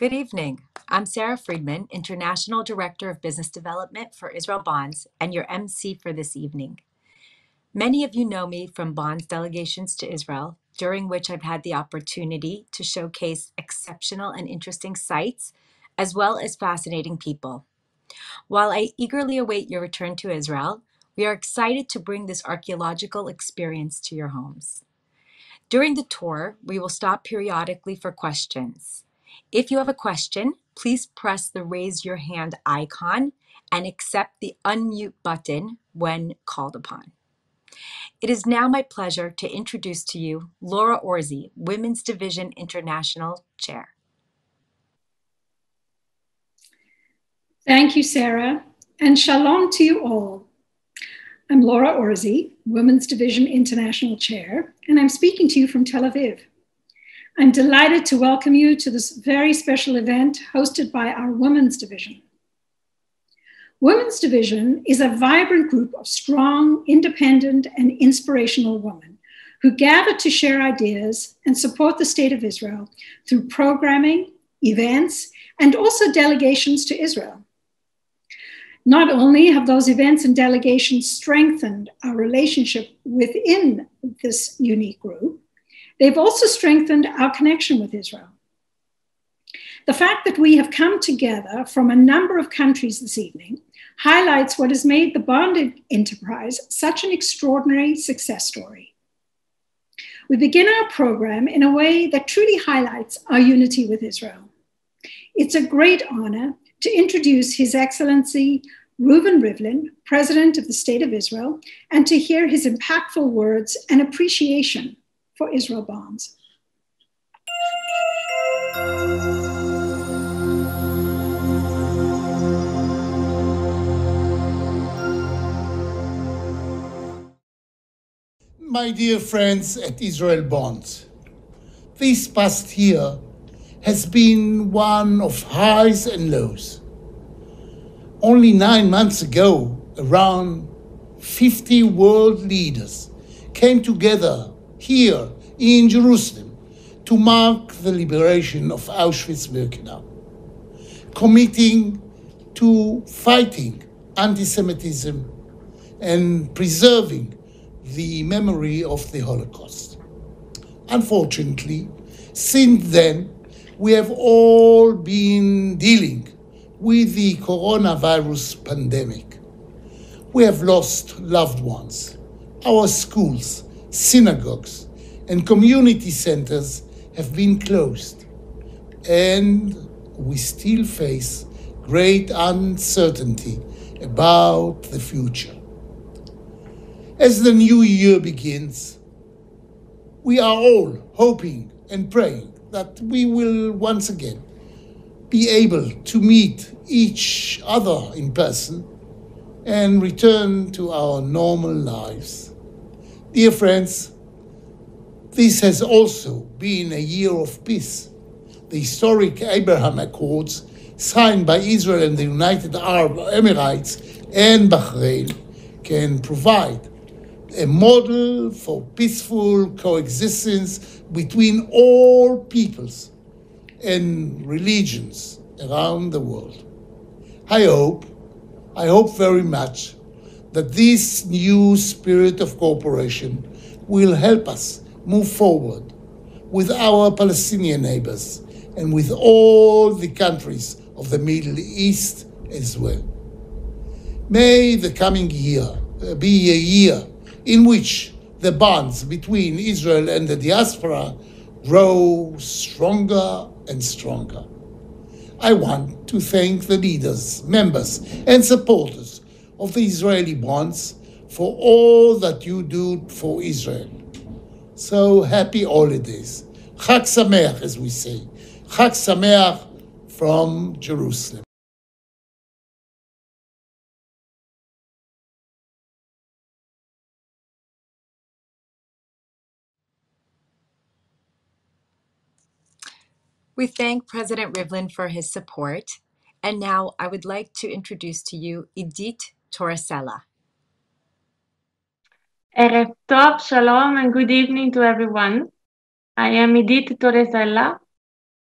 Good evening. I'm Sara Friedman, International Director of Business Development for Israel Bonds, and your MC for this evening. Many of you know me from Bonds delegations to Israel, during which I've had the opportunity to showcase exceptional and interesting sites, as well as fascinating people. While I eagerly await your return to Israel, we are excited to bring this archaeological experience to your homes. During the tour, we will stop periodically for questions. If you have a question, please press the raise your hand icon and accept the unmute button when called upon. It is now my pleasure to introduce to you Laura Orzy, Women's Division International Chair. Thank you, Sara, and shalom to you all. I'm Laura Orzy, Women's Division International Chair, and I'm speaking to you from Tel Aviv. I'm delighted to welcome you to this very special event hosted by our Women's Division. Women's Division is a vibrant group of strong, independent, and inspirational women who gather to share ideas and support the State of Israel through programming, events, and also delegations to Israel. Not only have those events and delegations strengthened our relationship within this unique group, they've also strengthened our connection with Israel. The fact that we have come together from a number of countries this evening highlights what has made the bonded enterprise such an extraordinary success story. We begin our program in a way that truly highlights our unity with Israel. It's a great honor to introduce His Excellency Reuven Rivlin, President of the State of Israel, and to hear his impactful words and appreciation for Israel Bonds. My dear friends at Israel Bonds, this past year has been one of highs and lows. Only 9 months ago, around 50 world leaders came together here in Jerusalem to mark the liberation of Auschwitz-Birkenau, committing to fighting anti-Semitism and preserving the memory of the Holocaust. Unfortunately, since then, we have all been dealing with the coronavirus pandemic. We have lost loved ones. Our schools, synagogues, and community centers have been closed. And we still face great uncertainty about the future. As the new year begins, we are all hoping and praying that we will once again be able to meet each other in person and return to our normal lives. Dear friends, this has also been a year of peace. The historic Abraham Accords, signed by Israel and the United Arab Emirates and Bahrain, can provide a model for peaceful coexistence between all peoples and religions around the world. I hope very much that this new spirit of cooperation will help us move forward with our Palestinian neighbors and with all the countries of the Middle East as well. May the coming year be a year in which the bonds between Israel and the diaspora grow stronger and stronger. I want to thank the leaders, members, and supporters of the Israeli Bonds for all that you do for Israel. So happy holidays. Chag Sameach, as we say. Chag Sameach from Jerusalem. We thank President Rivlin for his support. And now I would like to introduce to you Idit Toresella. Erev Tov, Shalom, and good evening to everyone. I am Idit Toresella,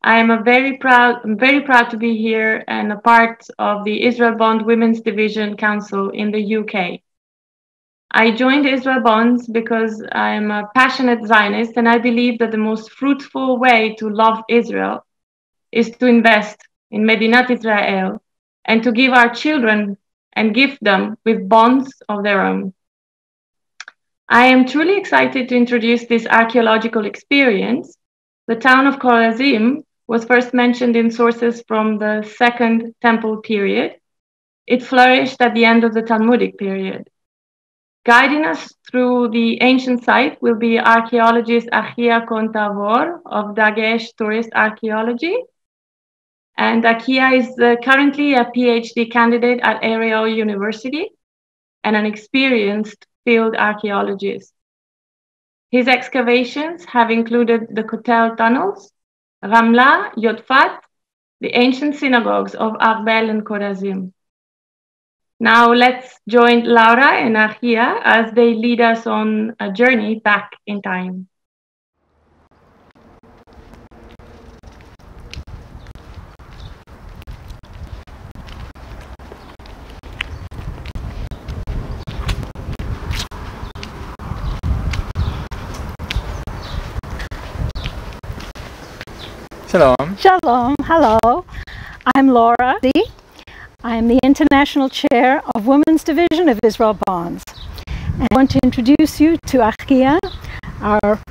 I'm very proud to be here and a part of the Israel Bond Women's Division Council in the UK. I joined Israel Bonds because I'm a passionate Zionist and I believe that the most fruitful way to love Israel is to invest in Medinat Israel and to give our children and gift them with bonds of their own. I am truly excited to introduce this archaeological experience. The town of Korazim was first mentioned in sources from the Second Temple period. It flourished at the end of the Talmudic period. Guiding us through the ancient site will be archaeologist Achia Kohn-Tavor of Dagesh Tourist Archaeology. And Achia is currently a PhD candidate at Ariel University and an experienced field archaeologist. His excavations have included the Kotel tunnels, Ramla, Yodfat, the ancient synagogues of Arbel and Korazim. Now let's join Laura and Achia as they lead us on a journey back in time. Shalom. Shalom, hello. I'm Laura. I'm the International Chair of Women's Division of Israel Bonds. And I want to introduce you to Achia,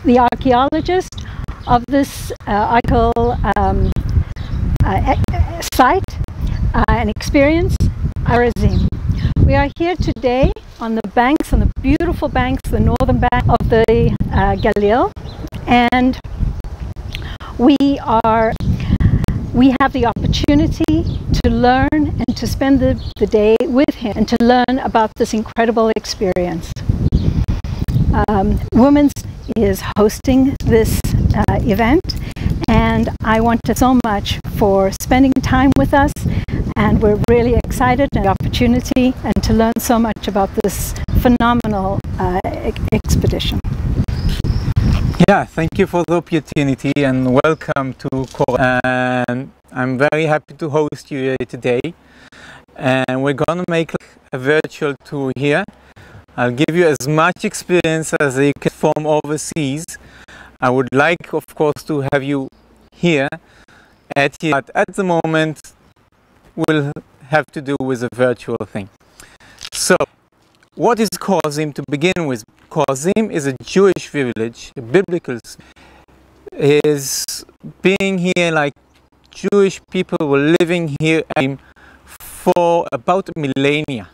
the archaeologist of this archaeological site and experience, Korazim. We are here today on the beautiful banks, the northern bank of the Galil, and we have the opportunity to learn and to spend the day with him and to learn about this incredible experience. Women's is hosting this event, and I want to so much for spending time with us, and we're really excited and the opportunity and to learn so much about this phenomenal expedition. Yeah, thank you for the opportunity and welcome to Korazim. And I'm very happy to host you here today. And we're going to make a virtual tour here. I'll give you as much experience as you can from overseas. I would like, of course, to have you here but at the moment we'll have to do with a virtual thing. So, what is Korazim to begin with? Korazim is a Jewish village, a biblical, is being here like Jewish people were living here for about a millennia.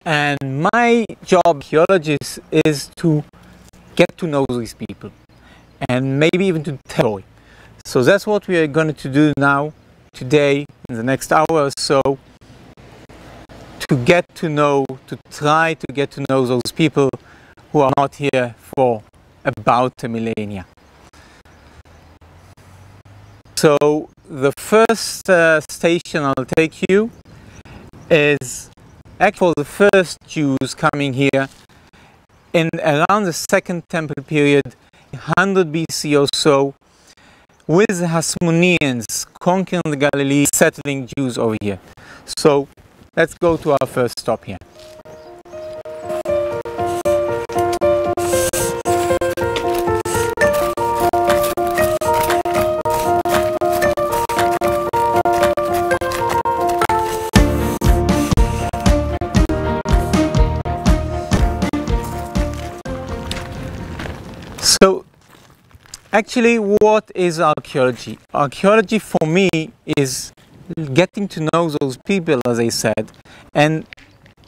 And my job, archaeologist, is to get to know these people and maybe even to tell. So that's what we are going to do now, today, in the next hour or so, to try to get to know those people who are not here for about a millennia. So the first station I'll take you is actually the first Jews coming here in around the Second Temple period, 100 BC or so, with the Hasmoneans conquering the Galilee, settling Jews over here. So let's go to our first stop here. So, actually, what is archaeology? Archaeology for me is getting to know those people, as I said, and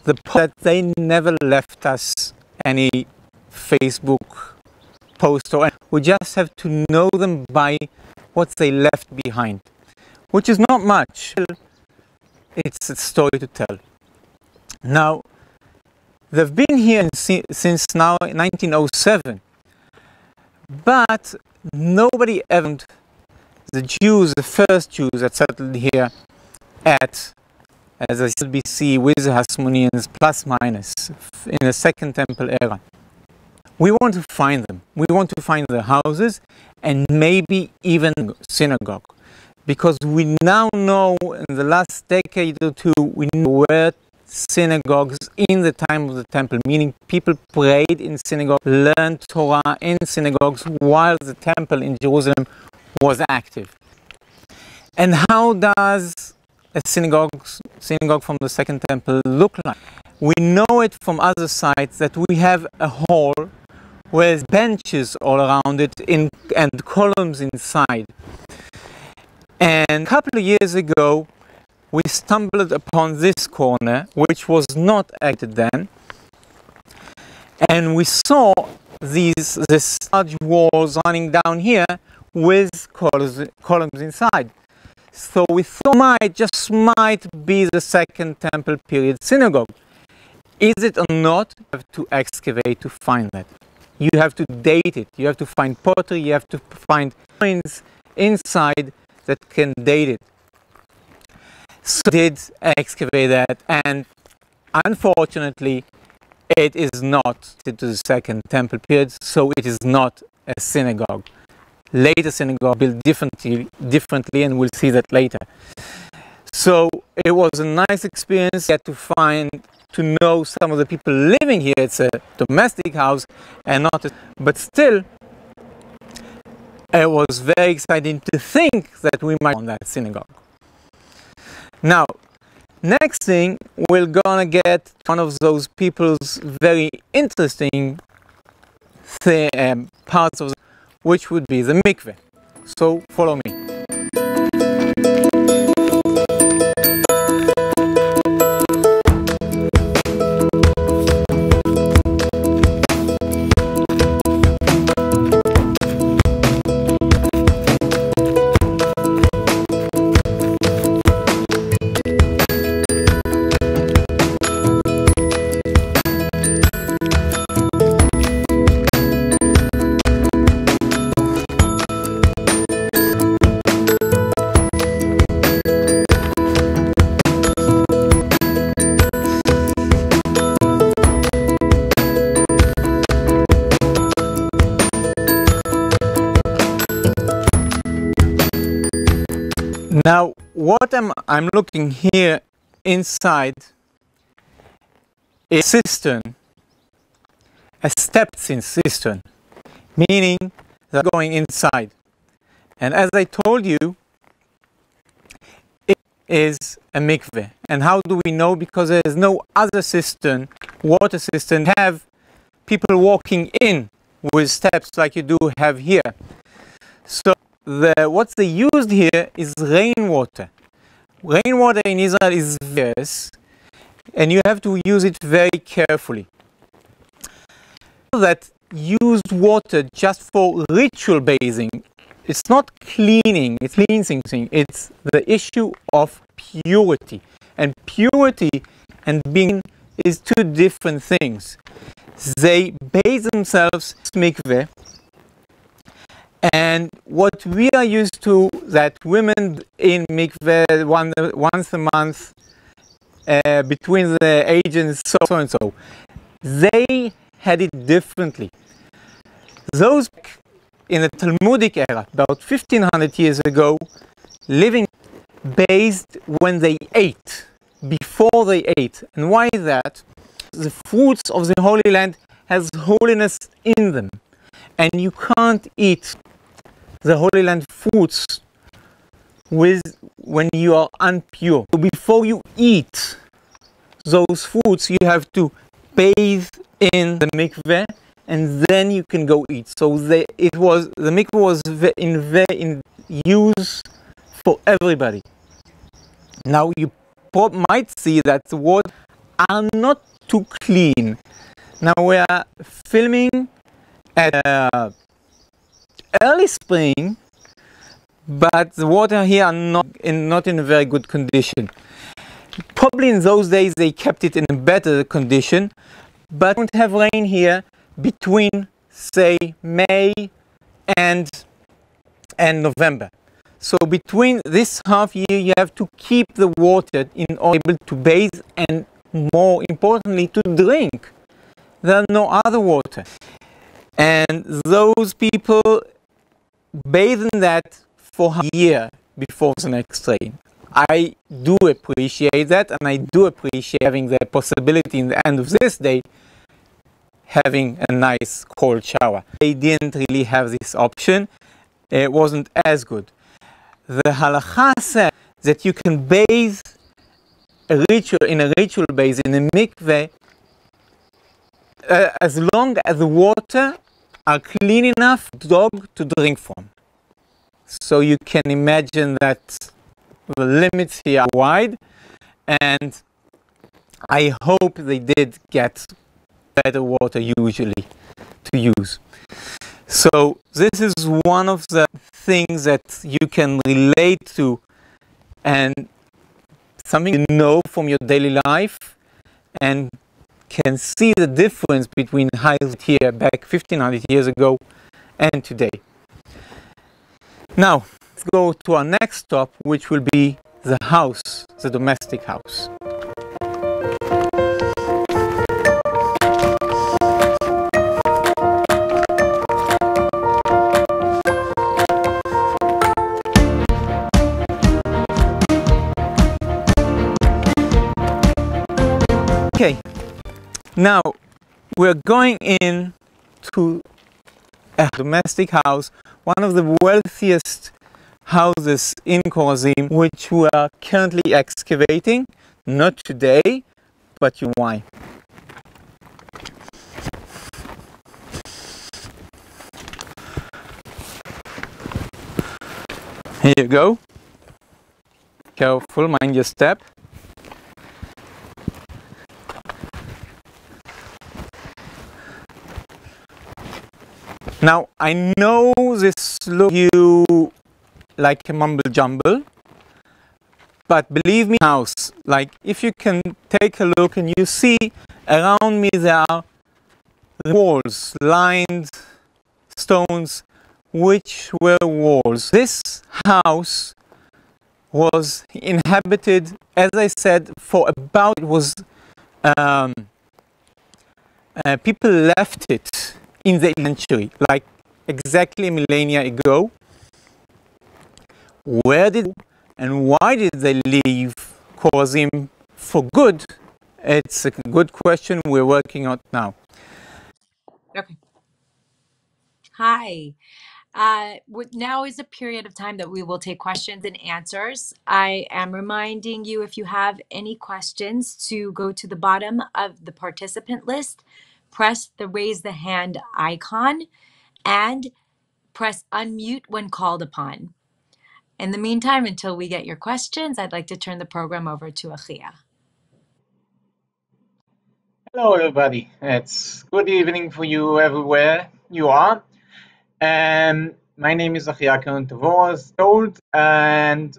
the part that they never left us any Facebook post or anything. We just have to know them by what they left behind, which is not much. It's a story to tell. Now, they've been here since now 1907. But nobody ever, the Jews, the first Jews that settled here at, as I said, BC with the Hasmoneans plus minus in the Second Temple era. We want to find them. We want to find their houses and maybe even synagogue. Because we now know, in the last decade or two, we know where synagogues in the time of the temple, meaning people prayed in synagogue, learned Torah in synagogues while the temple in Jerusalem was active. And how does a synagogue from the Second Temple look like? We know it from other sites that we have a hall with benches all around it and columns inside. And a couple of years ago, we stumbled upon this corner, which was not acted then, and we saw this large walls running down here with columns inside. So we thought might be the Second Temple period synagogue. Is it or not? You have to excavate to find that. You have to date it. You have to find pottery. You have to find coins inside that can date it. So I did excavate that, and unfortunately it is not to the Second Temple period, so it is not a synagogue. Later synagogue built differently, and we'll see that later. So it was a nice experience to know some of the people living here. It's a domestic house and but still it was very exciting to think that we might on that synagogue. Now, next thing, we're gonna get one of those people's very interesting parts of which would be the mikveh. So follow me. Now, what I'm looking here inside is a cistern, a stepped-in cistern, meaning they're going inside. And as I told you, it is a mikveh. And how do we know? Because there is no other cistern, water cistern, have people walking in with steps like you do have here. So what they used here is rainwater. Rainwater in Israel is scarce, and you have to use it very carefully. That used water just for ritual bathing, it's not cleaning, it's cleansing thing. It's the issue of purity. And purity and being is two different things. They bathe themselves in mikveh. And what we are used to, that women in mikveh once a month between the ages so and so, they had it differently. Those in the Talmudic era, about 1500 years ago, living bathed when they ate, before they ate. And why is that? The fruits of the Holy Land has holiness in them. And you can't eat the Holy Land fruits when you are impure. So before you eat those fruits, you have to bathe in the mikveh, and then you can go eat. So the mikveh was in use for everybody. Now you might see that the waters are not too clean. Now we are filming at early spring, but the water here are not in a very good condition. Probably in those days they kept it in a better condition, but we don't have rain here between, say, May and November. So between this half year you have to keep the water in order to bathe and, more importantly, to drink. There are no other water. And those people bathe in that for a year before the next rain. I do appreciate that, and I do appreciate having the possibility in the end of this day having a nice cold shower. I didn't really have this option. It wasn't as good. The halacha says that you can bathe in a ritual bath in a mikveh as long as the water are clean enough for the dog to drink from. So you can imagine that the limits here are wide, and I hope they did get better water usually to use. So this is one of the things that you can relate to and something you know from your daily life and can see the difference between how it was here back 1500 years ago and today. Now, let's go to our next stop, which will be the house, the domestic house. Okay, now we're going in to a domestic house, one of the wealthiest houses in Korazim, which we are currently excavating, not today, but you why. Here you go. Careful, mind your step. Now, I know this looks you like a mumble jumble, but believe me, house, like if you can take a look and you see around me there are walls, lined stones, which were walls. This house was inhabited, as I said, for about, it was, people left it in the century, like exactly a millennia ago. Where did and why did they leave Korazim for good? It's a good question we're working on now. Okay. Hi. Now is a period of time that we will take questions and answers. I am reminding you, if you have any questions, to go to the bottom of the participant list, press the raise the hand icon, and press unmute when called upon. In the meantime, until we get your questions, I'd like to turn the program over to Achia. Hello, everybody. It's good evening for you everywhere you are. My name is Achia Kohn-Tavor, as told, and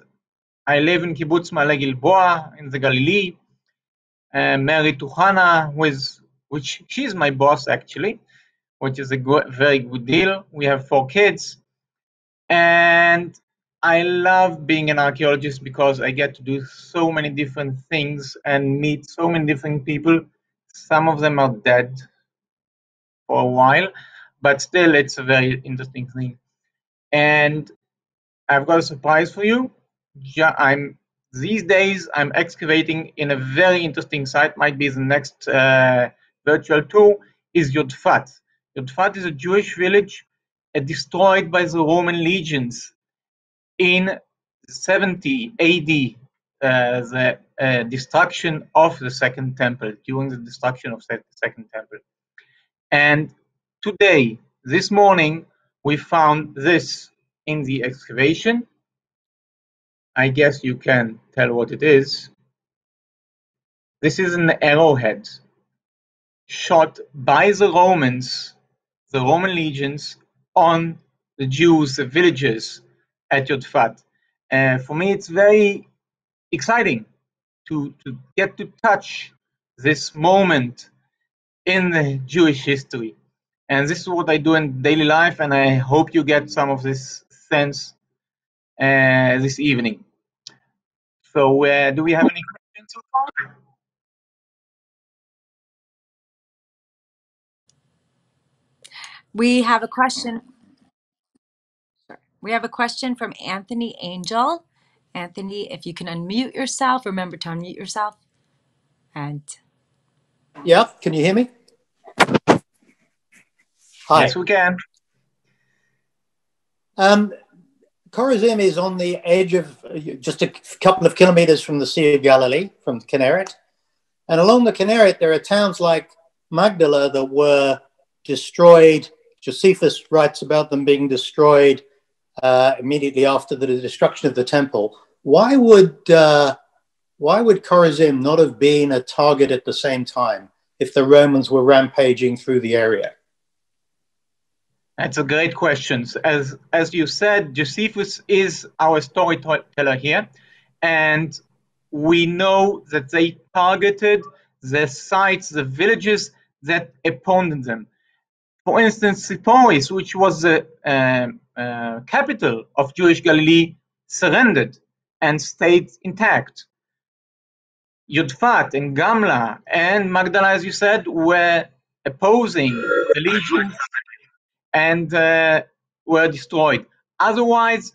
I live in Kibbutz Ma'ale Gilboa in the Galilee. I'm married to Hannah, which she's my boss actually, which is a very good deal. We have 4 kids, and I love being an archaeologist because I get to do so many different things and meet so many different people. Some of them are dead for a while, but still it's a very interesting thing. And I've got a surprise for you. These days I'm excavating in a very interesting site, might be the next virtual tour, is Yodfat. Yodfat is a Jewish village destroyed by the Roman legions in 70 AD, the destruction of the Second Temple, during the destruction of the Second Temple. And today, this morning, we found this in the excavation. I guess you can tell what it is. This is an arrowhead shot by the Romans, the Roman legions, on the Jews, the villagers at Yodfat. For me, it's very exciting to get to touch this moment in the Jewish history. And this is what I do in daily life, and I hope you get some of this sense this evening. So do we have any questions so far? We have a question. Sure. We have a question from Anthony Angel. Anthony, if you can unmute yourself, remember to unmute yourself. And yeah, can you hear me? Hi. Yes, we can. Korazim is on the edge of just a couple of kilometers from the Sea of Galilee, from Kinneret. And along the Kinneret, there are towns like Magdala that were destroyed. Josephus writes about them being destroyed immediately after the destruction of the temple. Why would Korazim not have been a target at the same time if the Romans were rampaging through the area? That's a great question. As you said, Josephus is our storyteller here, and we know that they targeted the sites, the villages that opposed them. For instance, Siporis, which was the capital of Jewish Galilee, surrendered and stayed intact. Yudfat and Gamla and Magdala, as you said, were opposing the legions and were destroyed. Otherwise,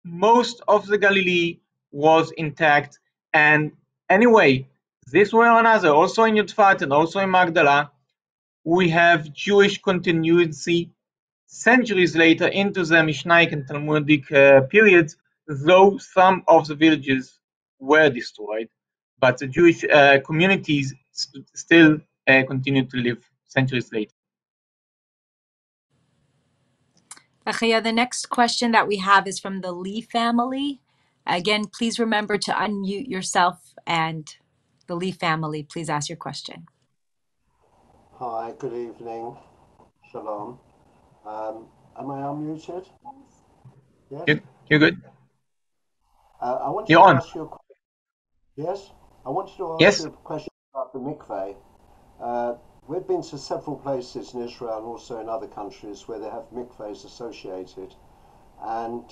most of the Galilee was intact. And anyway, this way or another, also in Yudfat and also in Magdala, we have Jewish continuity centuries later into the Mishnaic and Talmudic periods, though some of the villages were destroyed, but the Jewish communities still continue to live centuries later. Achia, the next question that we have is from the Lee family. Again, please remember to unmute yourself, and the Lee family, please ask your question. Hi, good evening. Shalom. Am I unmuted? Yes. You're good. I wanted You're to on. ask you a question. Yes? I wanted to ask Yes. you a question about the mikveh. We've been to several places in Israel and also in other countries where they have mikvehs associated. And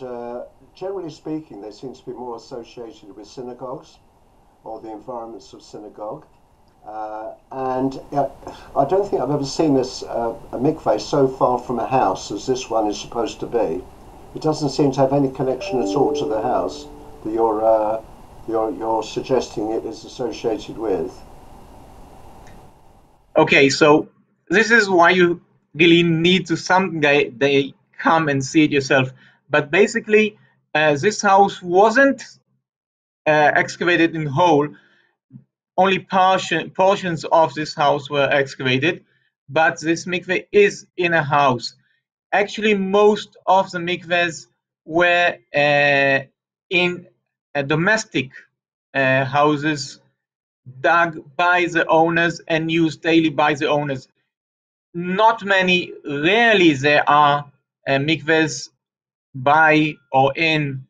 generally speaking, they seem to be more associated with synagogues or the environments of synagogue. And I don't think I've ever seen this a mikveh so far from a house as this one is supposed to be. It doesn't seem to have any connection at all to the house that you're suggesting it is associated with. Okay, so this is why you really need to someday come and see it yourself. But basically, this house wasn't excavated in whole. Only portions of this house were excavated, but this mikveh is in a house. Actually, most of the mikvehs were in domestic houses dug by the owners and used daily by the owners. Not many, rarely there are mikvehs by or in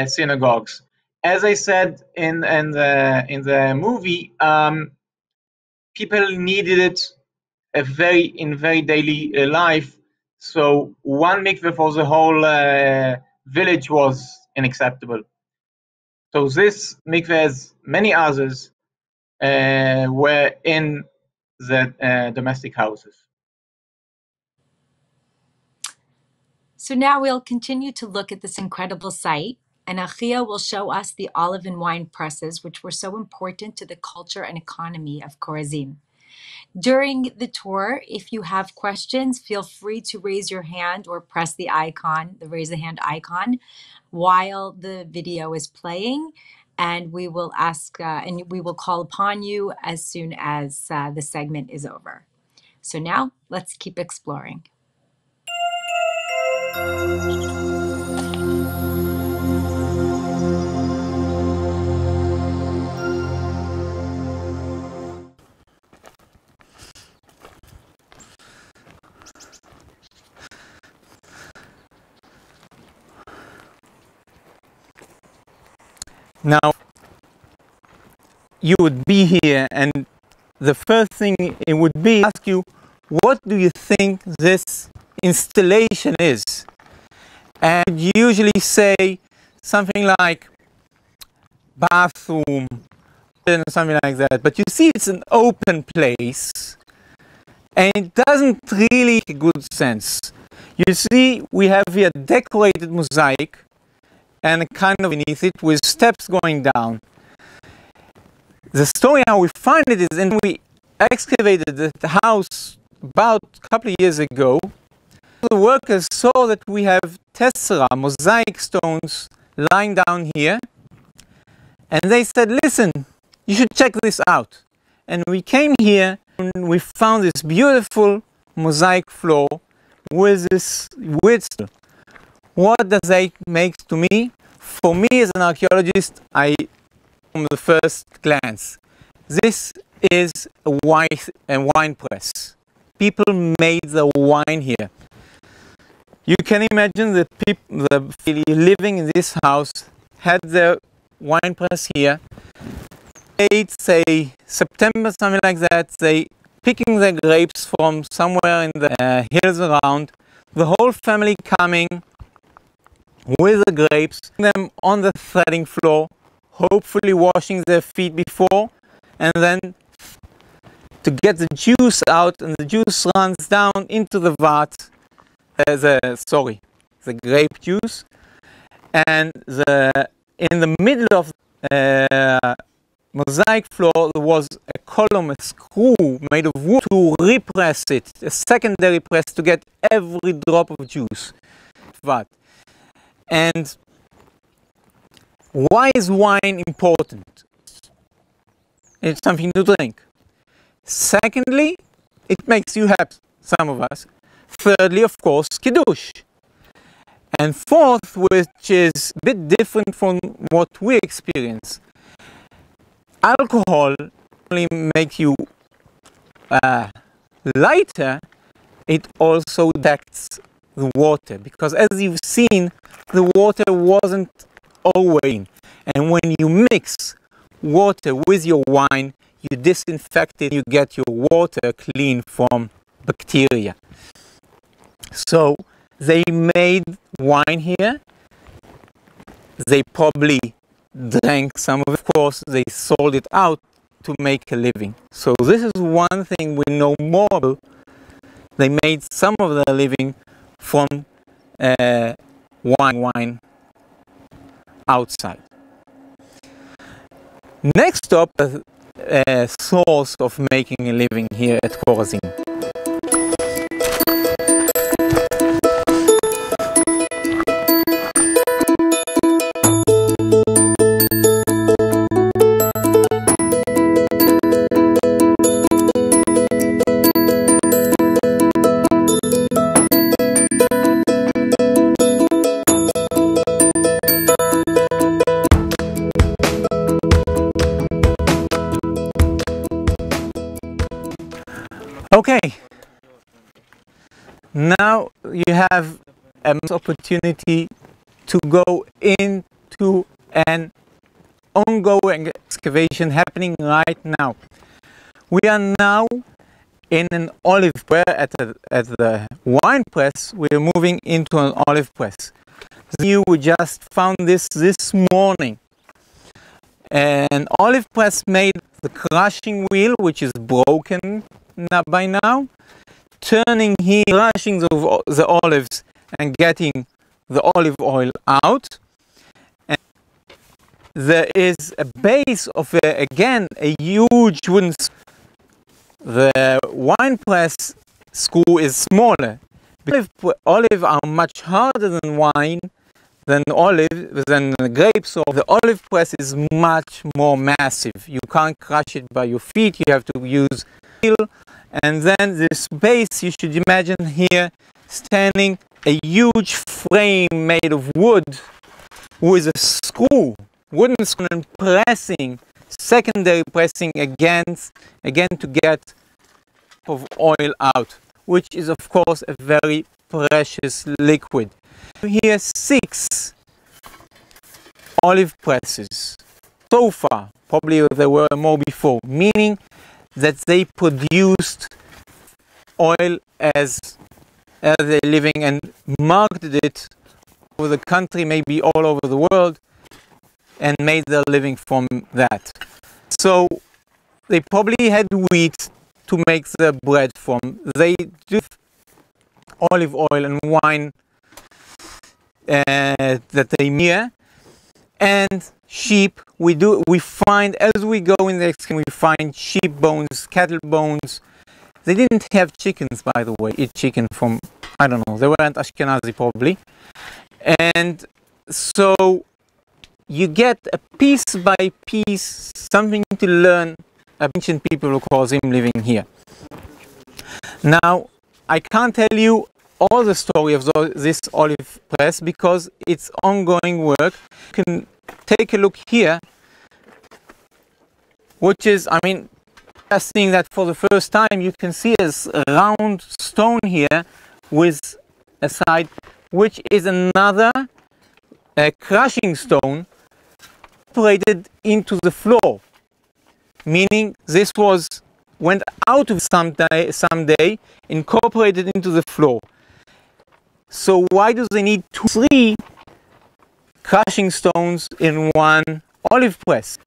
synagogues. As I said in the movie, people needed it in very daily life. So one mikveh for the whole village was unacceptable. So this mikveh, as many others, were in the domestic houses. So now we'll continue to look at this incredible site, and Achia will show us the olive and wine presses, which were so important to the culture and economy of Korazim. During the tour, if you have questions, feel free to raise your hand or press the icon, the raise a hand icon, while the video is playing, and we will ask and we will call upon you as soon as the segment is over. So now let's keep exploring. Now, you would be here, and the first thing it would be to ask you, what do you think this installation is? And you usually say something like bathroom, something like that. But you see, it's an open place, and it doesn't really make good sense. You see, we have here decorated mosaic and a kind of beneath it with steps going down. The story how we find it is, and we excavated the house about a couple of years ago. The workers saw that we have tessera, mosaic stones, lying down here, and they said, listen, you should check this out. And we came here and we found this beautiful mosaic floor with this weird stuff. What does that make to me? For me as an archaeologist, from the first glance, this is a wine press. People made the wine here. You can imagine the people living in this house had their wine press here. Late, say September, something like that, they picking the grapes from somewhere in the hills around. The whole family coming with the grapes, them on the threading floor, hopefully washing their feet before, and then to get the juice out, and the juice runs down into the vat, the grape juice, and in the middle of mosaic floor there was a column, a screw made of wood to repress it, a secondary press to get every drop of juice. And why is wine important? It's something to drink. Secondly, it makes you happy, some of us. Thirdly, of course, kiddush. And fourth, which is a bit different from what we experience, alcohol only makes you lighter, it also detects the water, because as you've seen, the water wasn't always, and when you mix water with your wine, you disinfect it, you get your water clean from bacteria. So they made wine here. They probably drank some of it. Of course, they sold it out to make a living. So this is one thing we know more about. They made some of their living from wine outside. Next up, a source of making a living here at Korazim. Okay, now you have an opportunity to go into an ongoing excavation happening right now. We are now in an olive press at the wine press. We are moving into an olive press. We just found this morning. An olive press made the crushing wheel, which is broken by now, turning here, crushing the olives and getting the olive oil out. And there is a base of again a huge wooden screw. The wine press screw is smaller. Olive are much harder than wine, than grapes. So the olive press is much more massive. You can't crush it by your feet. You have to use wheel. And then this base, you should imagine here standing a huge frame made of wood with a screw, wooden screw, and pressing, secondary pressing again to get of oil out, which is of course a very precious liquid. Here 6 olive presses so far, probably there were more before, meaning that they produced oil as they're living and marketed it over the country, maybe all over the world, and made their living from that. So they probably had wheat to make the bread from. They do olive oil and wine that they near. And sheep, we find, as we go in the excavation, we find sheep bones, cattle bones. They didn't have chickens, by the way, eat chicken from, I don't know, they weren't Ashkenazi probably. And so you get a piece by piece, something to learn of ancient people of Korazim living here. Now, I can't tell you all the story of this olive press because it's ongoing work. You can take a look here, which is, I mean, just seeing that for the first time, you can see a round stone here with a side, which is another crushing stone incorporated into the floor, meaning this went out of someday, incorporated into the floor. So why do they need 3 crushing stones in one olive press?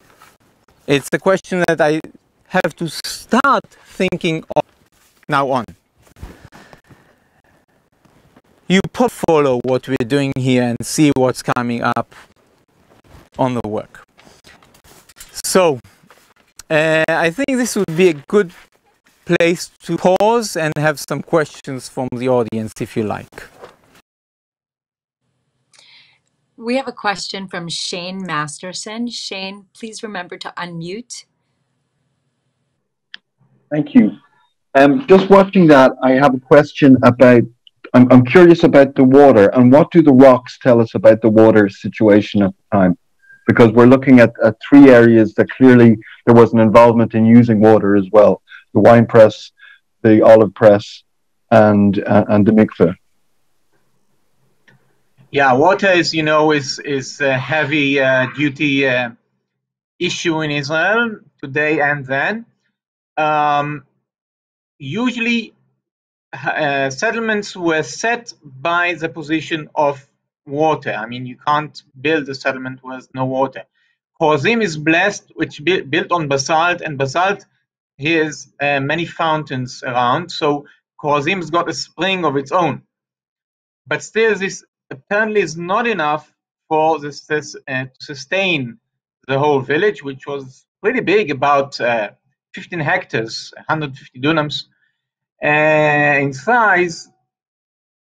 It's a question that I have to start thinking of now on. You follow what we're doing here and see what's coming up on the work. So I think this would be a good place to pause and have some questions from the audience if you like. We have a question from Shane Masterson. Shane, please remember to unmute. Thank you. Just watching that, I have a question about, I'm curious about the water and what do the rocks tell us about the water situation at the time? Because we're looking at 3 areas that clearly there was an involvement in using water as well. The wine press, the olive press, and the mikveh. Yeah, water is, you know, is a heavy duty issue in Israel today and then. Usually settlements were set by the position of water. I mean, you can't build a settlement with no water. Korazim is blessed, which built on basalt, and basalt has many fountains around. So Korazim's got a spring of its own. But still, this apparently is not enough for this to sustain the whole village, which was pretty big, about 15 hectares, 150 dunams in size.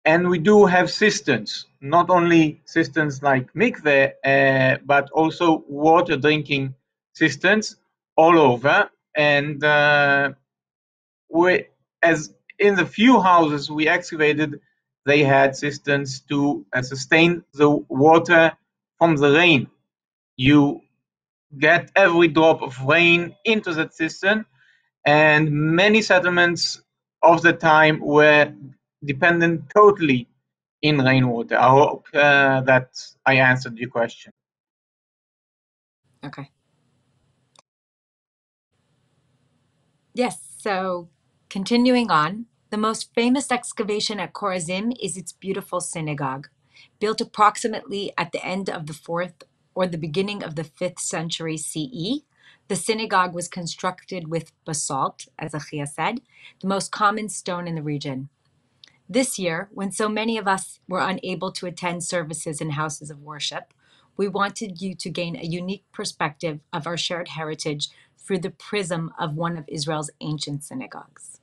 And we do have cisterns, not only cisterns like mikveh, but also water drinking cisterns all over. And as in the few houses we excavated, they had cisterns to sustain the water from the rain. You get every drop of rain into that cistern, and many settlements of the time were dependent totally in rainwater. I hope that I answered your question. Okay. Yes, so continuing on, the most famous excavation at Korazim is its beautiful synagogue. Built approximately at the end of the 4th or the beginning of the 5th century CE, the synagogue was constructed with basalt, as Achia said, the most common stone in the region. This year, when so many of us were unable to attend services in houses of worship, we wanted you to gain a unique perspective of our shared heritage through the prism of one of Israel's ancient synagogues.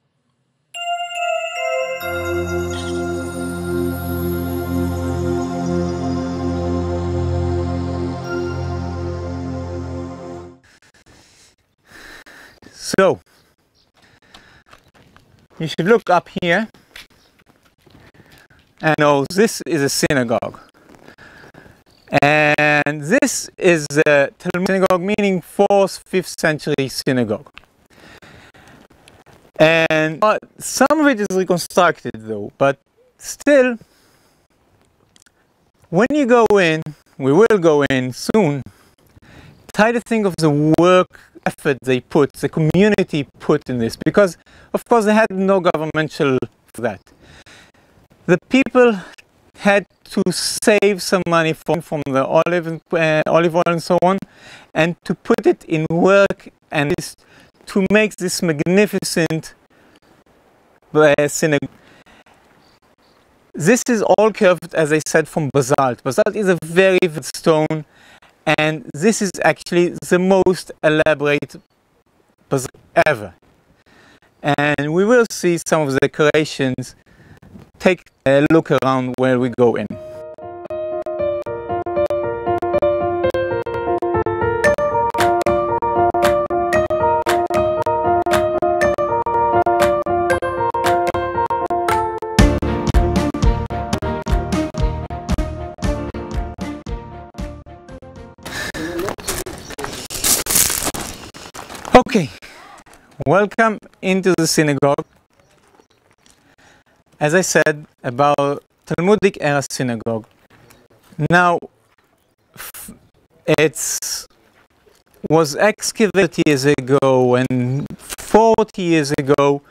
So, you should look up here and know this is a synagogue. And this is a Talmud synagogue, meaning 4th, 5th century synagogue. And some of it is reconstructed though, but still, when you go in, we will go in soon, try to think of the work, effort they put, the community put in this, because of course they had no governmental for that. The people had to save some money from the olive oil and so on, and to put it in work and to make this magnificent synagogue. This is all carved, as I said, from basalt. Basalt is a very stone, and this is actually the most elaborate basalt ever. And we will see some of the decorations. Take a look around where we go in. Okay, welcome into the synagogue. As I said, about Talmudic era synagogue. Now, it was excavated years ago and 40 years ago,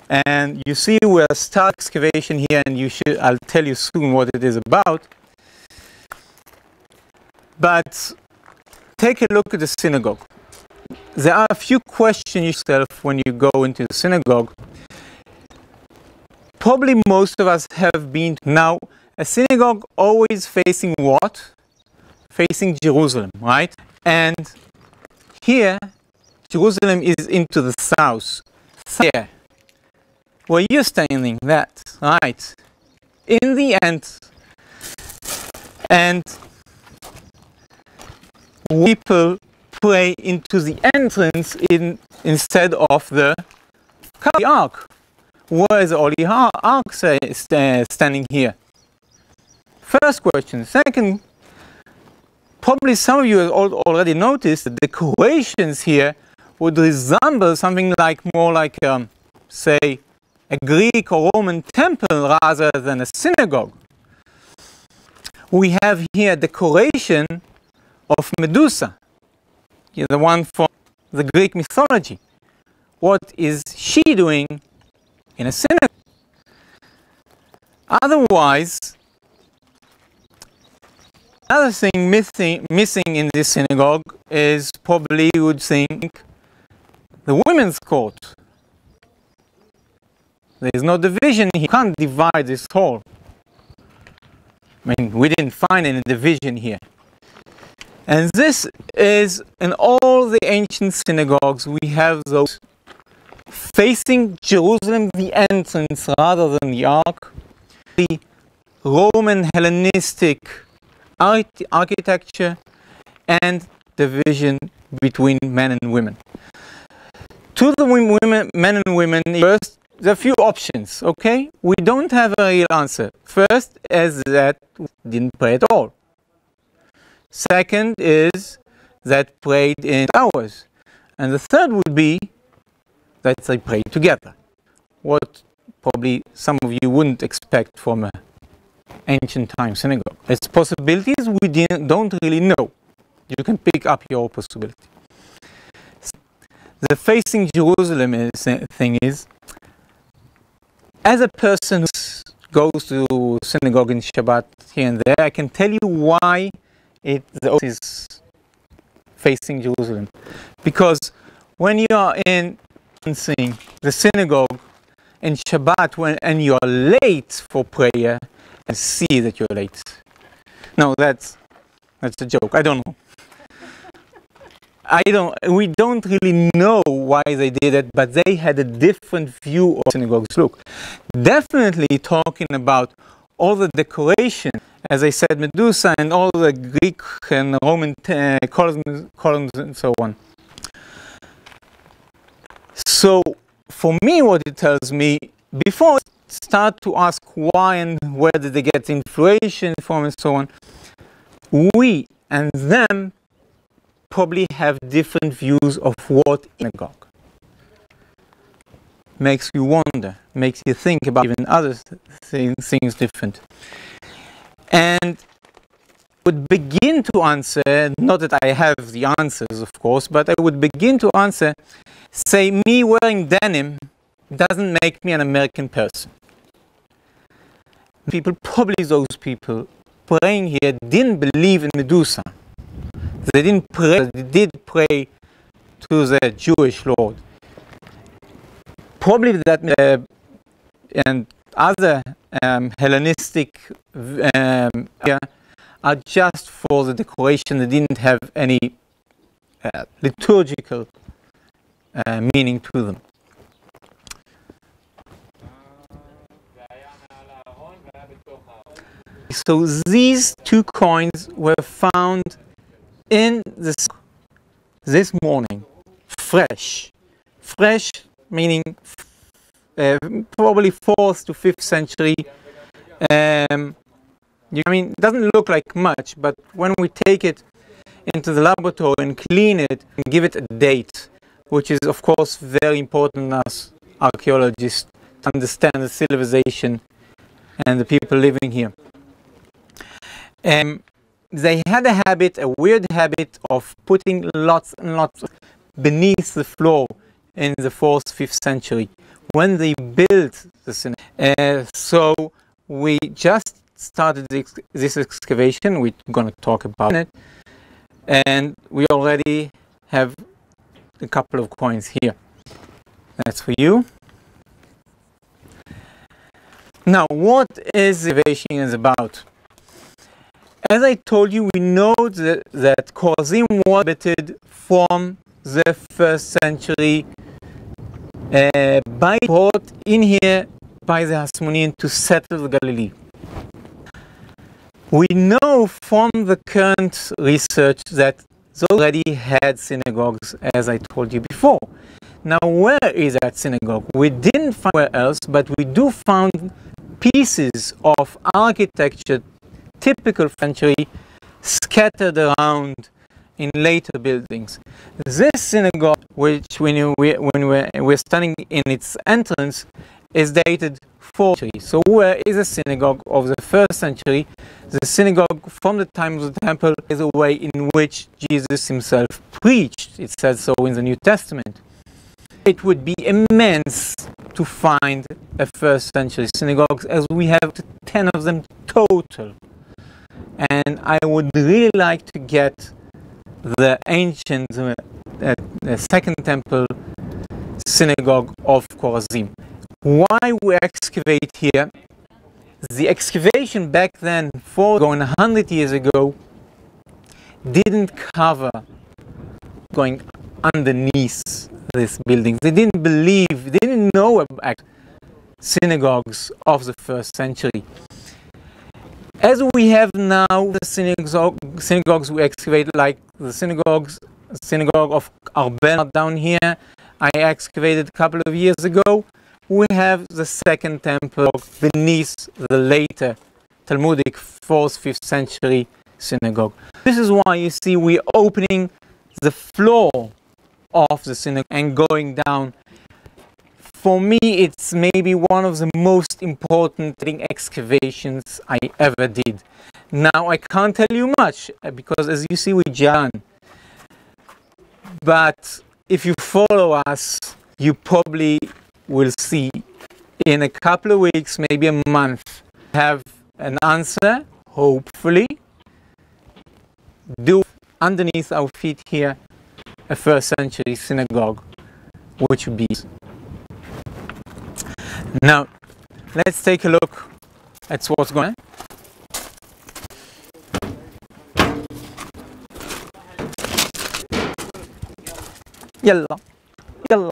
and you see we're start excavation here, and I'll tell you soon what it is about. But take a look at the synagogue. There are a few questions yourself when you go into the synagogue. Probably most of us have been. Now, a synagogue always facing what? Facing Jerusalem, right? And here, Jerusalem is into the south. There, where you're standing, that, right? In the end, and people pray into the entrance instead of the ark. Where is the Holy Ark standing here? First question. Second, probably some of you have already noticed the decorations here would resemble something like more like, say, a Greek or Roman temple rather than a synagogue. We have here decoration of Medusa, the one from the Greek mythology. What is she doing in a synagogue? Otherwise, another thing missing in this synagogue is probably, you would think, the women's court. There is no division here. You can't divide this hall. I mean, we didn't find any division here. And this is, in all the ancient synagogues, we have those facing Jerusalem, the entrance, rather than the ark. The Roman Hellenistic architecture and division between men and women. To the men and women, first, there are a few options, okay? We don't have a real answer. First is that we didn't pray at all. Second is that prayed in hours. And the third would be that they prayed together. What probably some of you wouldn't expect from an ancient time synagogue. It's possibilities we don't really know. You can pick up your possibility. The facing Jerusalem thing is, as a person who goes to synagogue in Shabbat here and there, I can tell you why the oath is facing Jerusalem. Because when you are in the synagogue in Shabbat and you are late for prayer, and see that you're late. No, that's a joke. I don't know. We don't really know why they did it, but they had a different view of synagogues. Look, definitely talking about all the decoration, as I said, Medusa and all the Greek and Roman columns and so on. So, for me, what it tells me, before I start to ask why and where did they get inflation from and so on, we and them probably have different views of what synagogue. Makes you wonder, makes you think about even other things different. And would begin to answer, not that I have the answers, of course, but I would begin to answer, say, me wearing denim doesn't make me an American person. Probably those people praying here didn't believe in Medusa. They didn't pray, they did pray to their Jewish Lord. Probably that, and other Hellenistic are just for the decoration. They didn't have any liturgical meaning to them. So these two coins were found in this morning, fresh. Fresh meaning probably 4th to 5th century. I mean, it doesn't look like much, but when we take it into the laboratory and clean it and give it a date, which is of course very important as archaeologists to understand the civilization and the people living here. They had a weird habit of putting lots and lots beneath the floor in the 4th, 5th century when they built the synagogue. So we just started this excavation. We're going to talk about it. And we already have a couple of coins here. That's for you. Now, what is the excavation is about? As I told you, we know that Korazim was inhabited from the 1st century brought in here by the Hasmonean to settle the Galilee. We know from the current research that they already had synagogues, as I told you before. Now, where is that synagogue? We didn't find where else, but we do find pieces of architecture typical century scattered around in later buildings. This synagogue, which when we're standing in its entrance, is dated 4th century. So where is a synagogue of the 1st century? The synagogue from the time of the temple is a way in which Jesus himself preached. It says so in the New Testament. It would be immense to find a 1st century synagogue, as we have 10 of them total. And I would really like to get the ancient Second Temple synagogue of Korazim. Why we excavate here? The excavation back then, 100 years ago, didn't cover going underneath these buildings. They didn't believe, they didn't know about synagogues of the 1st century. As we have now the synagogues we excavate, like the synagogue of Arbel down here, I excavated a couple of years ago. We have the Second Temple beneath the later Talmudic 4th, 5th century synagogue. This is why you see we're opening the floor of the synagogue and going down. For me, it's maybe one of the most important excavations I ever did. Now, I can't tell you much because, as you see, we're done. But if you follow us, you probably will see in a couple of weeks, maybe a month, have an answer, hopefully. Do underneath our feet here a 1st century synagogue, which would be. Now, let's take a look at what's going on. Yalla, yalla.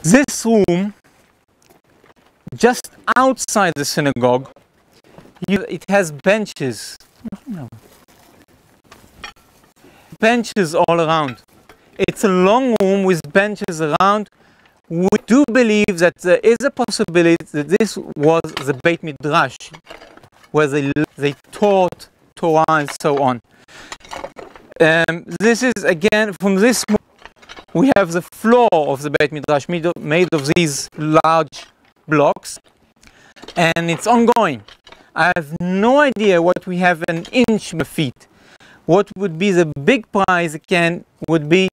This room, just outside the synagogue, it has benches. Benches all around. It's a long room with benches around. We do believe that there is a possibility that this was the Beit Midrash, where they taught Torah and so on. This is again from this. We have the floor of the Beit Midrash made of these large blocks, and it's ongoing. I have no idea what we have an inch of feet. What would be the big prize again would be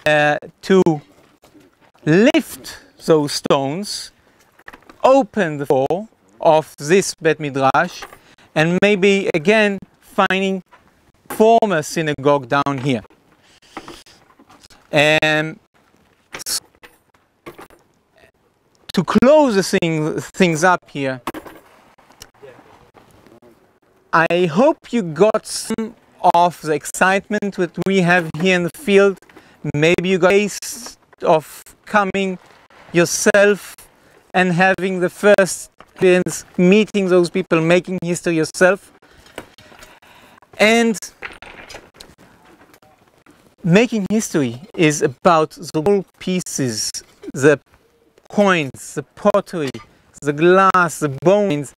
to lift those stones, open the floor of this Beit Midrash, and maybe again finding former synagogue down here. And to close the things up here, I hope you got some of the excitement that we have here in the field. Maybe you got a taste of coming yourself and having the first experience, meeting those people, making history yourself. And making history is about the whole pieces, the coins, the pottery, the glass, the bones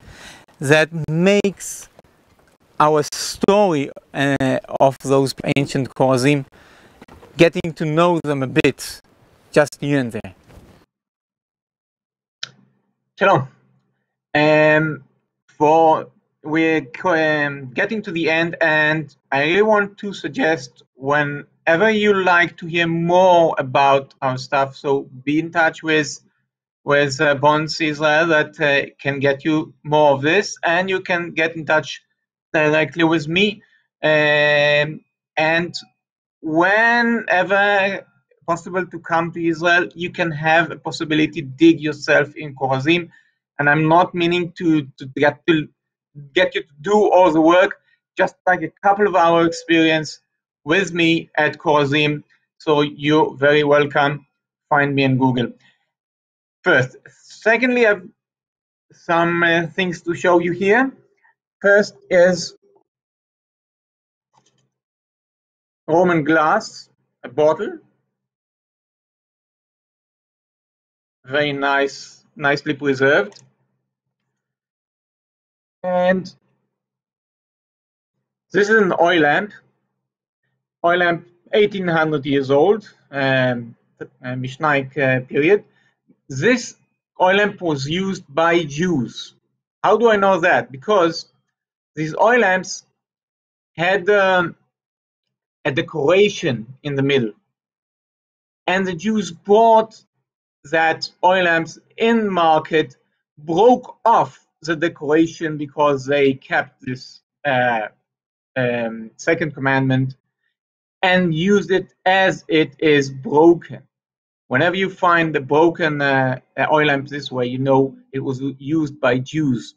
that makes our story of those ancient Korazim, getting to know them a bit, just here and there. Shalom. We're getting to the end, and I really want to suggest whenever you like to hear more about our stuff, so be in touch with Bonds Israel that can get you more of this, and you can get in touch directly with me. And whenever possible to come to Israel, you can have a possibility to dig yourself in Korazim. And I'm not meaning to get you to do all the work, just like a couple of hour experience with me at Korazim. So you're very welcome. Find me in Google. First. Secondly, I have some things to show you here. First is Roman glass, a bottle. Very nice, nicely preserved. And this is an oil lamp. Oil lamp, 1800 years old, Mishnaic period. This oil lamp was used by Jews. How do I know that? Because these oil lamps had a decoration in the middle. And the Jews bought that oil lamps in market, broke off the decoration because they kept this second commandment and used it as it is broken. Whenever you find the broken oil lamp this way, you know it was used by Jews.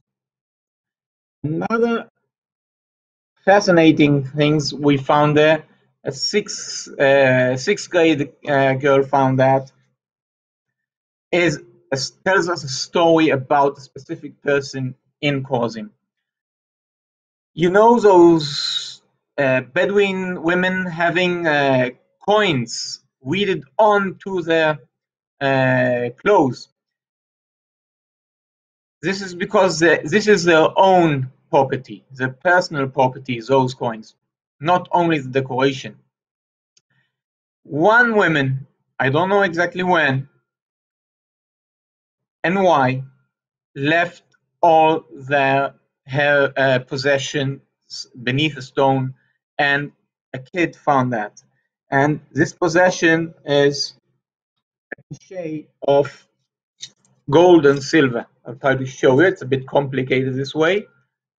Another fascinating things we found there, a sixth grade girl found that, tells us a story about a specific person in Korazim. You know those Bedouin women having coins weeded onto their clothes. This is because this is their own property, their personal property, those coins, not only the decoration. One woman, I don't know exactly when and why, left all their possessions beneath a stone, and a kid found that. And this possession is a cliche of gold and silver. I'll try to show you. It's a bit complicated this way,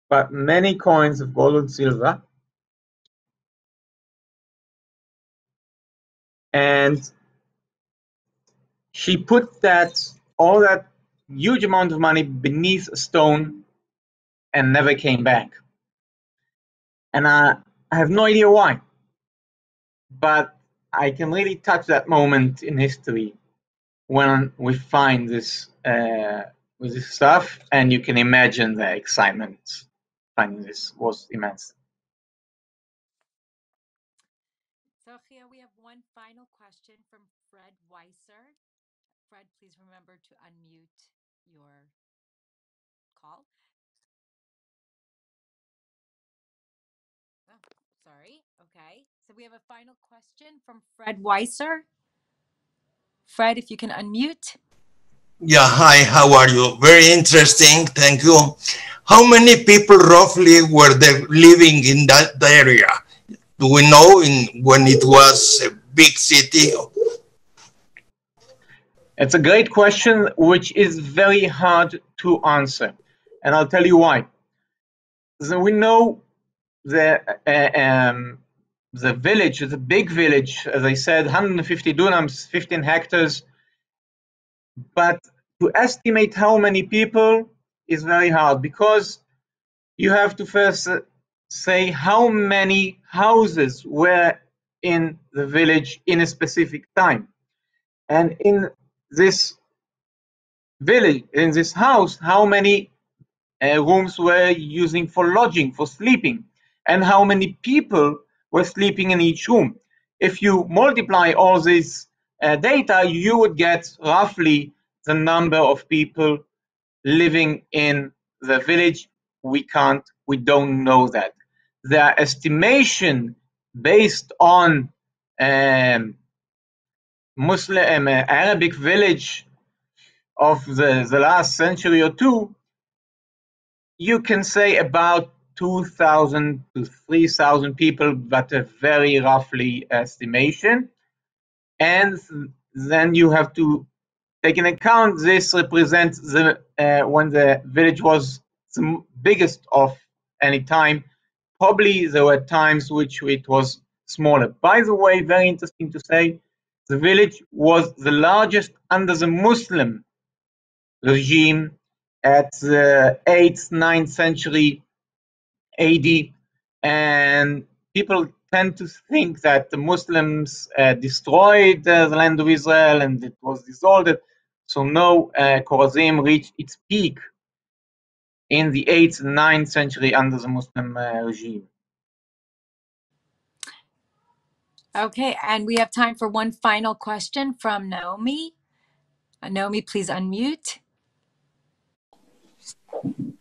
but many coins of gold and silver. And she put all that huge amount of money beneath a stone and never came back. And I have no idea why, but I can really touch that moment in history when we find this with this stuff, and you can imagine the excitement finding this was immense. So Achia, we have one final question from Fred Weiser. Fred, please remember to unmute your call. Oh, sorry. Okay. So we have a final question from Fred Weiser. Fred, if you can unmute. Yeah, hi, how are you? Very interesting, thank you. How many people roughly were there living in that area? Do we know when it was a big city? It's a great question, which is very hard to answer. And I'll tell you why. So we know that the village is a big village, as I said, 150 dunams, 15 hectares. But to estimate how many people is very hard, because you have to first say how many houses were in the village in a specific time. And in this village, in this house, how many rooms were using for lodging, for sleeping, and how many people were sleeping in each room. If you multiply all this data, you would get roughly the number of people living in the village. We don't know that. The estimation based on Muslim Arabic village of the last century or two, you can say about 2,000 to 3,000 people, but a very roughly estimation. And then you have to take into account this represents the when the village was the biggest of any time. Probably there were times which it was smaller. By the way, very interesting to say, the village was the largest under the Muslim regime at the 8th, 9th century AD, and people tend to think that the Muslims destroyed the land of Israel and it was dissolved. So no, Korazim reached its peak in the 8th and 9th century under the Muslim regime. Okay, and we have time for one final question from Naomi. Naomi, please unmute.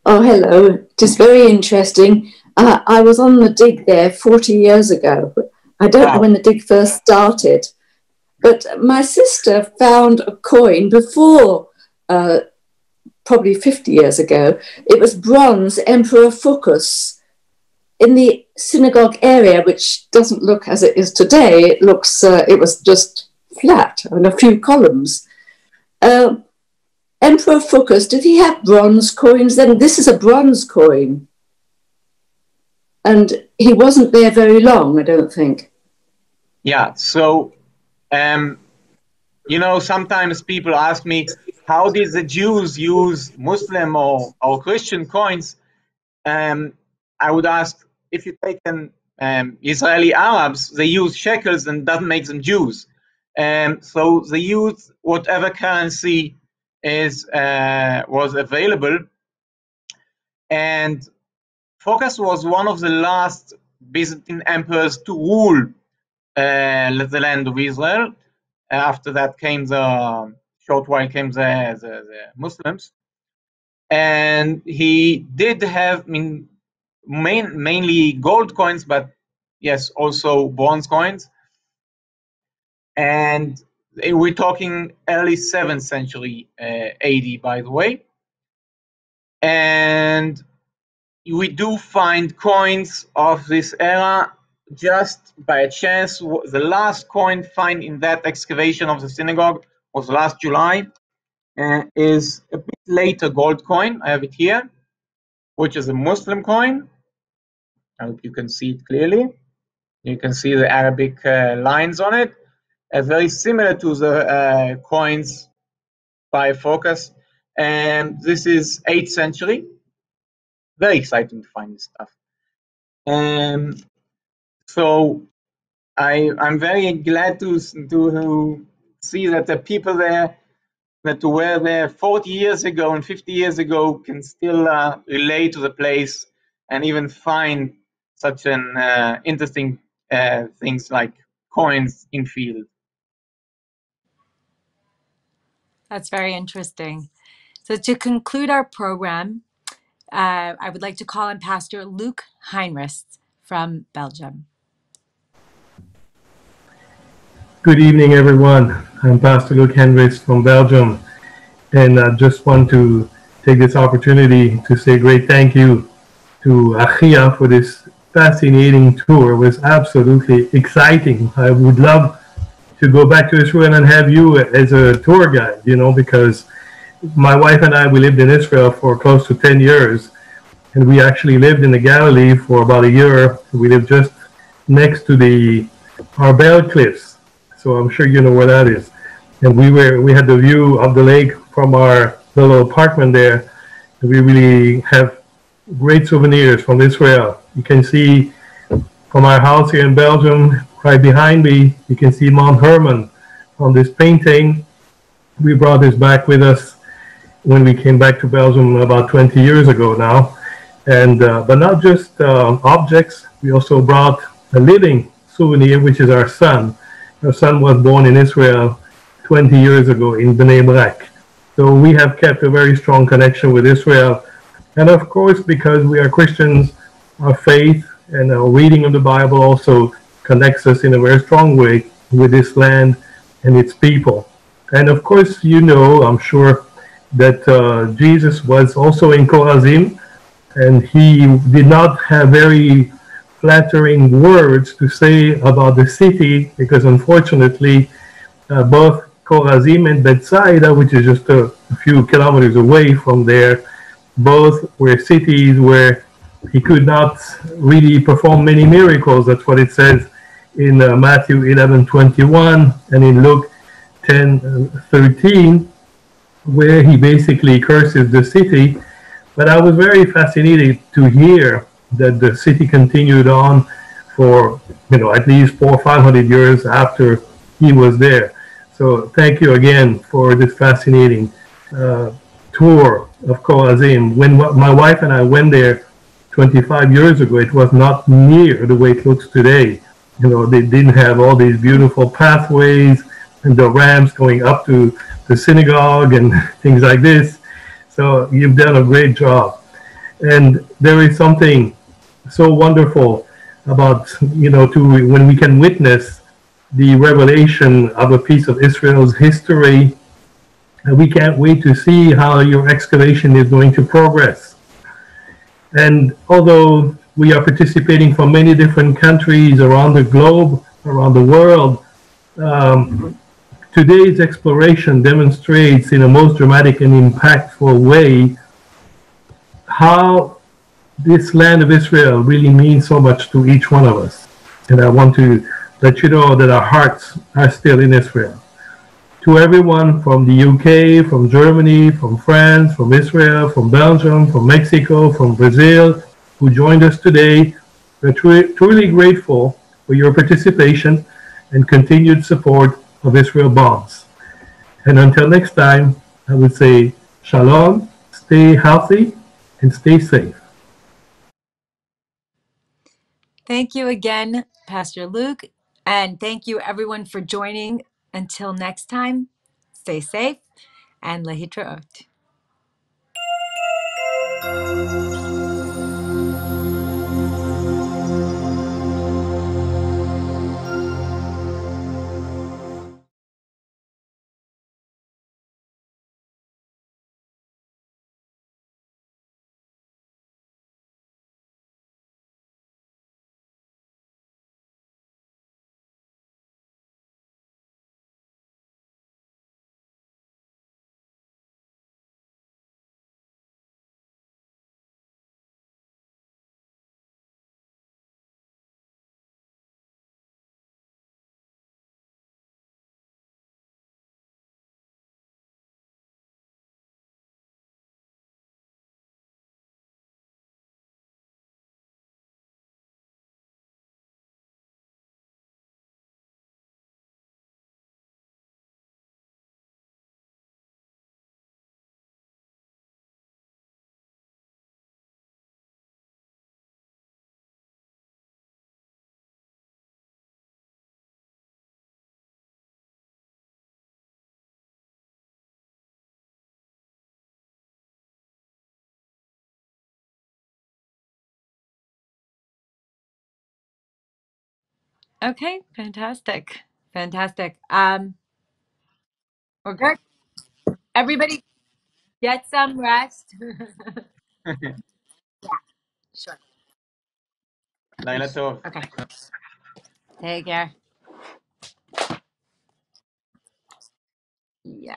Oh, hello. It is very interesting. I was on the dig there 40 years ago. I don't know when the dig first started, but my sister found a coin before, probably 50 years ago. It was bronze Emperor Phocas in the synagogue area, which doesn't look as it is today. It looks, it was just flat and a few columns. Emperor Phocas, did he have bronze coins then? This is a bronze coin. And he wasn't there very long, I don't think. Yeah, so, you know, sometimes people ask me, how did the Jews use Muslim or Christian coins? I would ask, if you take an Israeli Arabs, they use shekels and doesn't make them Jews. So they use whatever currency was available, and Phocas was one of the last Byzantine emperors to rule the land of Israel. After that came short while came the Muslims, and he did have mainly gold coins, but yes, also bronze coins. And we're talking early 7th century AD, by the way. And we do find coins of this era just by a chance. The last coin found in that excavation of the synagogue was last July, is a bit later gold coin. I have it here, which is a Muslim coin. I hope you can see it clearly. You can see the Arabic lines on it. Very similar to the coins by Phocas, and this is 8th century. Very exciting to find this stuff. So I'm very glad to see that the people there that were there 40 years ago and 50 years ago can still relate to the place and even find such an interesting things like coins in field. That's very interesting. So to conclude our program, I would like to call on Pastor Luc Heinrichs from Belgium. Good evening, everyone. I'm Pastor Luc Heinrichs from Belgium, and I just want to take this opportunity to say a great thank you to Achia for this fascinating tour. It was absolutely exciting. I would love to go back to Israel and have you as a tour guide, you know, because my wife and I, we lived in Israel for close to 10 years, and we actually lived in the Galilee for about a year. We lived just next to the Arbel Cliffs. So I'm sure you know where that is. And we had the view of the lake from our little apartment there. We really have great souvenirs from Israel. You can see from our house here in Belgium, right behind me, you can see Mount Hermon on this painting. We brought this back with us when we came back to Belgium about 20 years ago now. And but not just objects, we also brought a living souvenir, which is our son. Our son was born in Israel 20 years ago in Bnei Brak. So we have kept a very strong connection with Israel. And of course, because we are Christians, our faith and our reading of the Bible also connects us in a very strong way with this land and its people. And of course, you know, I'm sure that Jesus was also in Korazim, and he did not have very flattering words to say about the city, because unfortunately, both Korazim and Bethsaida, which is just a few kilometers away from there, both were cities where he could not really perform many miracles. That's what it says in Matthew 11:21 and in Luke 10:13, where he basically curses the city. But I was very fascinated to hear that the city continued on for, you know, at least 400 or 500 years after he was there. So thank you again for this fascinating tour of Korazim. When my wife and I went there 25 years ago, it was not near the way it looks today. You know, they didn't have all these beautiful pathways and the ramps going up to the synagogue and things like this. So you've done a great job. And there is something so wonderful about, you know, when we can witness the revelation of a piece of Israel's history. And we can't wait to see how your excavation is going to progress. And although we are participating from many different countries around the globe, around the world, today's exploration demonstrates in a most dramatic and impactful way how this land of Israel really means so much to each one of us. And I want to let you know that our hearts are still in Israel. To everyone from the UK, from Germany, from France, from Israel, from Belgium, from Mexico, from Brazil, who joined us today, we're truly grateful for your participation and continued support of Israel Bonds. And until next time, I would say shalom, stay healthy, and stay safe. Thank you again, Pastor Luke, and thank you everyone for joining. Until next time, stay safe and lehitraot. Okay, fantastic. Fantastic. We're good. Everybody get some rest. Yeah, sure. Laila Tov. Okay. Take care. Yeah.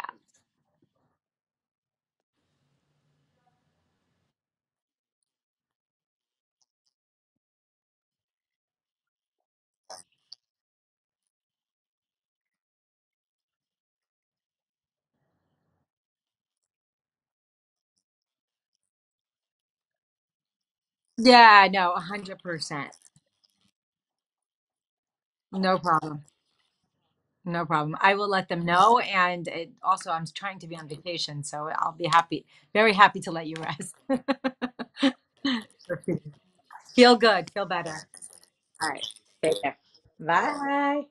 Yeah, no, 100%. No problem. No problem. I will let them know. And also, I'm trying to be on vacation, so I'll be happy, very happy to let you rest. Feel good, feel better. All right. Take care. Bye.